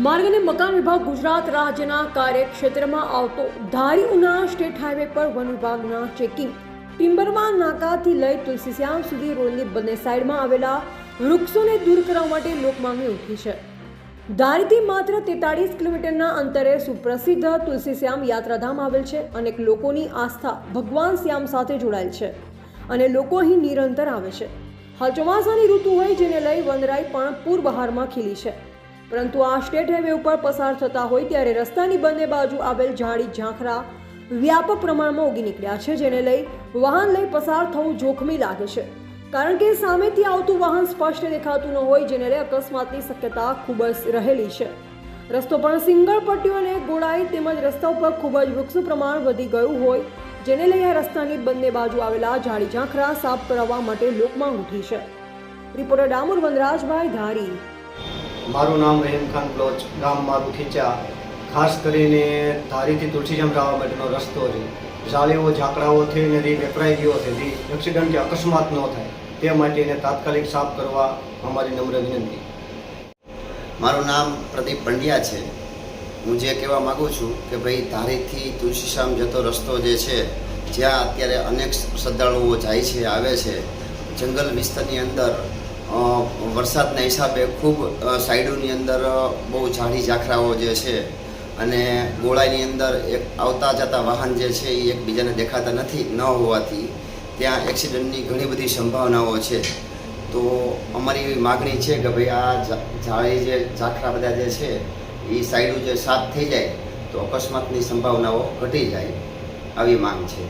માર્ગ અને મકાન વિભાગ ગુજરાત રાજ્યના કાર્યક્ષેત્રમાં આવતો ધારી ઉના સ્ટેટ હાઈવે પર વન વિભાગના ચેકિંગ ટિમ્બરવાન નાકાથી લઈ તુલસીશ્યામ સુધી રોડની બંને સાઈડમાં આવેલા વૃક્ષોને દૂર કરવા માટે લોકમાંગણી ઉઠી છે। ધારીથી માત્ર 43 કિલોમીટરના અંતરે સુપ્રસિદ્ધ તુલસીશ્યામ યાત્રાધામ આવેલ છે। અનેક લોકોની આસ્થા ભગવાન શ્યામ સાથે જોડાયેલ છે અને લોકો અહીં નિરંતર આવે છે। હાલ ચોમાસાની ઋતુ હોય જેને લઈ વનરાઈ પણ પૂર બહારમાં ખીલી છે, પરંતુ આ સ્ટેટ હાઈવે ઉપર પસાર થતા હોય ત્યારે રસ્તાની બંને બાજુ આવેલ ઝાડી ઝાંખરા વ્યાપક પ્રમાણમાં ઉગી નીકળ્યા છે, જેને લઈ વાહન લઈ પસાર થવું જોખમી લાગે છે, કારણ કે સામેથી આવતું વાહન સ્પષ્ટ દેખાતું ન હોય, જેને લઈ અકસ્માતની શક્યતા ખૂબ જ રહેલી છે। રસ્તો પણ સિંગલ પટ્ટીઓ અને ગોળાઈ તેમજ રસ્તા ઉપર ખૂબ જ વૃક્ષનું પ્રમાણ વધી ગયું હોય, જેને લઈ આ રસ્તાની બંને બાજુ આવેલા ઝાડી ઝાંખરા સાફ કરાવવા માટે લોકમાંગ ઉઠી છે। રિપોર્ટર ડામોર વનરાજભાઈ ધારી। મારું નામ રહીમ ખાન બ્લોચ, ગામ મારું ખીચા। ખાસ કરીને ધારીથી તુલસીશ્યામ જવા માટેનો રસ્તો છે, ઝાડીઓ ઝાકડાઓથી ને રી વેપરાઈ ગયો છે, જે એક્સિડન્ટ કે અકસ્માત ન થાય તે માટે એને તાત્કાલિક સાફ કરવા અમારી નમ્ર વિનંતી। મારું નામ પ્રદીપ પંડ્યા છે। હું જે કહેવા માગું છું કે ભાઈ ધારીથી તુલસીશ્યામ જતો રસ્તો જે છે, જ્યાં અત્યારે અનેક શ્રદ્ધાળુઓ જાય છે, આવે છે, જંગલ વિસ્તારની અંદર વરસાદના હિસાબે ખૂબ સાઈડોની અંદર બહુ ઝાડી ઝાખરાઓ જે છે અને ગોળાઈની અંદર એક આવતા જતા વાહન જે છે એ એકબીજાને દેખાતા ન હોવાથી ત્યાં એક્સિડન્ટની ઘણી બધી સંભાવનાઓ છે। તો અમારી એવી માગણી છે કે ભાઈ આ ઝાડી જે ઝાખરા બધા જે છે એ સાઈડો જે સાફ થઈ જાય તો અકસ્માતની સંભાવનાઓ ઘટી જાય, આવી માંગ છે।